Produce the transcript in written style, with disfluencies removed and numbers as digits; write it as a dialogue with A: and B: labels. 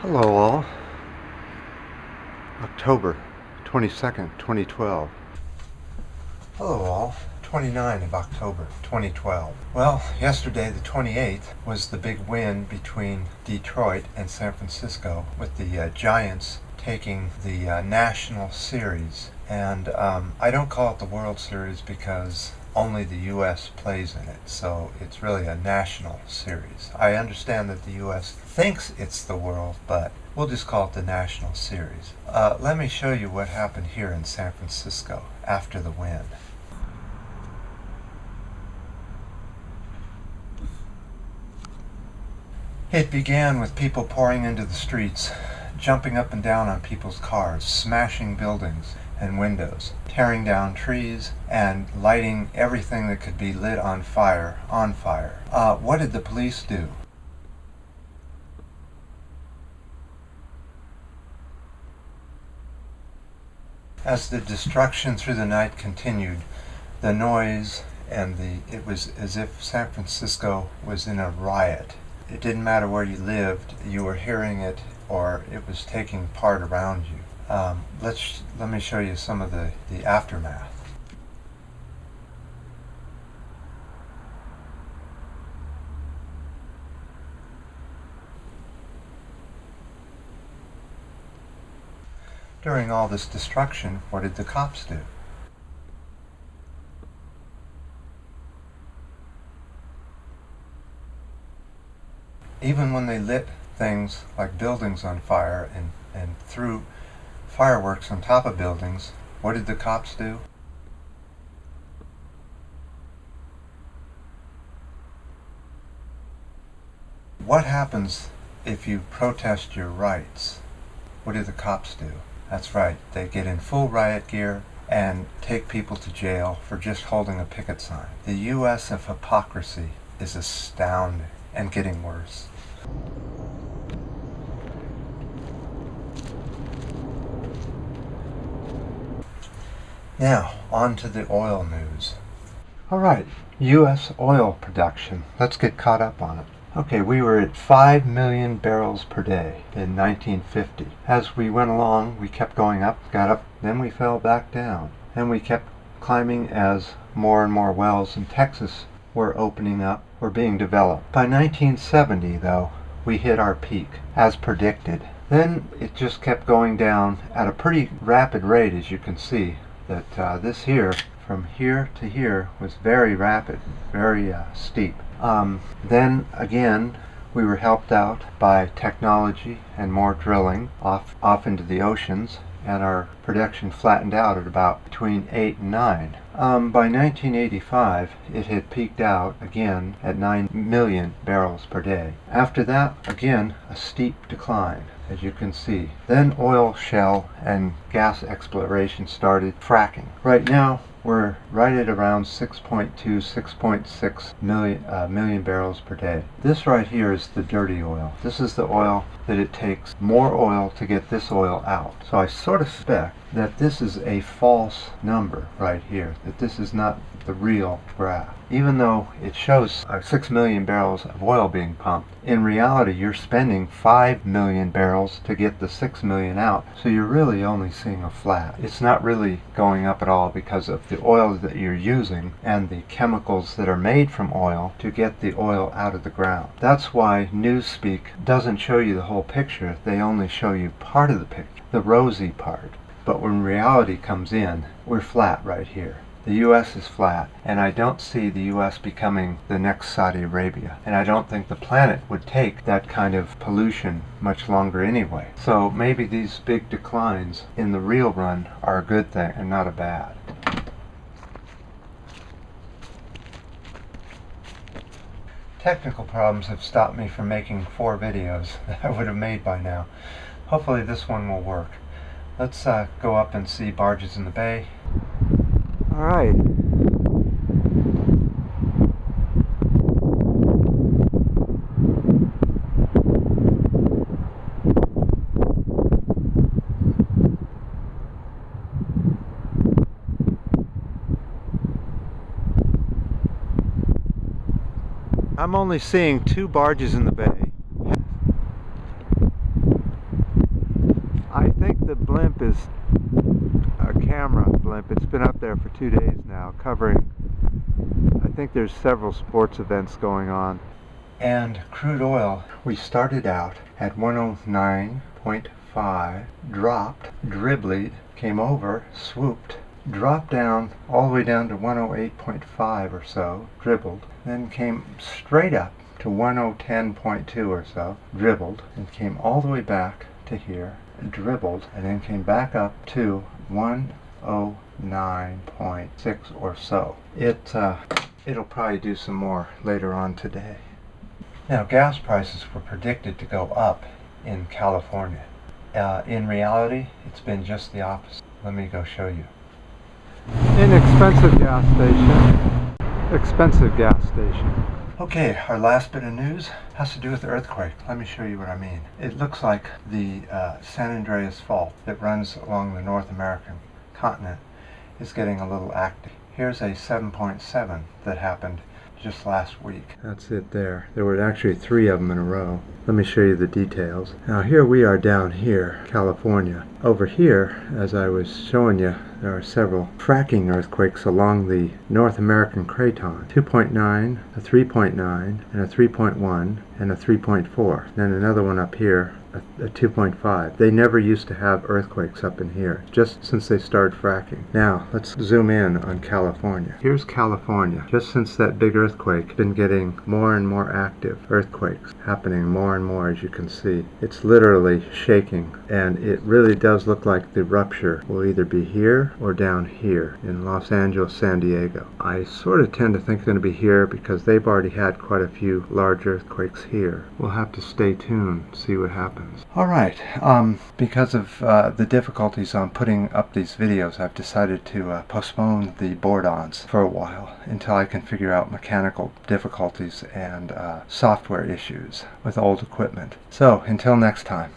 A: Hello all. October 22nd, 2012. Hello all. 29 of October 2012. Well, yesterday the 28th was the big win between Detroit and San Francisco, with the Giants taking the National Series. And I don't call it the World Series because only the U.S. plays in it, so it's really a national series. I understand that the U.S. thinks it's the world, but we'll just call it the National Series. Let me show you what happened here in San Francisco after the win. It began with people pouring into the streets, jumping up and down on people's cars, smashing buildings and windows, tearing down trees, and lighting everything that could be lit on fire. What did the police do? As the destruction through the night continued, the noise and it was as if San Francisco was in a riot. It didn't matter where you lived, you were hearing it, or it was taking part around you. Let me show you some of the aftermath. During all this destruction, what did the cops do? Even when they lit things like buildings on fire and threw fireworks on top of buildings, what did the cops do? What happens if you protest your rights? What do the cops do? That's right, they get in full riot gear and take people to jail for just holding a picket sign. The U.S. of hypocrisy is astounding and getting worse. Now, on to the oil news. Alright, U.S. oil production. Let's get caught up on it. Okay, we were at 5 million barrels per day in 1950. As we went along, we kept going up, got up, then we fell back down. And we kept climbing as more and more wells in Texas were opening up, were being developed. By 1970, though, we hit our peak, as predicted. Then it just kept going down at a pretty rapid rate, as you can see. That this here, from here to here, was very rapid, very steep. Then again, we were helped out by technology and more drilling off into the oceans, and our production flattened out at about between 8 and 9. By 1985, it had peaked out again at 9 million barrels per day. After that, again, a steep decline, as you can see. Then oil, shale, and gas exploration started fracking. Right now, we're right at around 6.2, 6.6 million barrels per day. This right here is the dirty oil. This is the oil that it takes more oil to get this oil out. So I sort of suspect that this is a false number right here, that this is not the real graph. Even though it shows 6 million barrels of oil being pumped, in reality you're spending 5 million barrels to get the 6 million out, so you're really only seeing a flat. It's not really going up at all because of the oil that you're using and the chemicals that are made from oil to get the oil out of the ground. That's why newspeak doesn't show you the whole picture, they only show you part of the picture, the rosy part. But when reality comes in, we're flat right here. The U.S. is flat, and I don't see the U.S. becoming the next Saudi Arabia. And I don't think the planet would take that kind of pollution much longer anyway. So maybe these big declines in the real run are a good thing and not a bad. Technical problems have stopped me from making 4 videos that I would have made by now. Hopefully this one will work. Let's go up and see barges in the bay. Alright. I'm only seeing 2 barges in the bay. blimp. It's been up there for 2 days now, covering, I think there's several sports events going on. And crude oil, we started out at 109.5, dropped, dribbled, came over, swooped, dropped down all the way down to 108.5 or so, dribbled, then came straight up to 1010.2 or so, dribbled, and came all the way back to here, dribbled, and then came back up to 109.6 or so. It'll probably do some more later on today. Now, gas prices were predicted to go up in California. In reality, it's been just the opposite. Let me go show you. Inexpensive gas station. Expensive gas station. Okay, our last bit of news has to do with the earthquake. Let me show you what I mean. It looks like the San Andreas Fault that runs along the North American continent is getting a little active. Here's a 7.7 that happened just last week. That's it there. There were actually 3 of them in a row. Let me show you the details. Now here we are down here, California. Over here, as I was showing you, there are several fracking earthquakes along the North American craton. 2.9, a 3.9, and a 3.1, and a 3.4. Then another one up here, a 2.5. They never used to have earthquakes up in here, just since they started fracking. Now, let's zoom in on California. Here's California. Just since that big earthquake, been getting more and more active earthquakes, happening more and more, as you can see. It's literally shaking, and it really does look like the rupture will either be here or down here in Los Angeles, San Diego. I sort of tend to think it's going to be here because they've already had quite a few large earthquakes here. We'll have to stay tuned, see what happens. Alright, because of the difficulties on putting up these videos, I've decided to postpone the board-ons for a while until I can figure out mechanical difficulties and software issues with old equipment. So, until next time.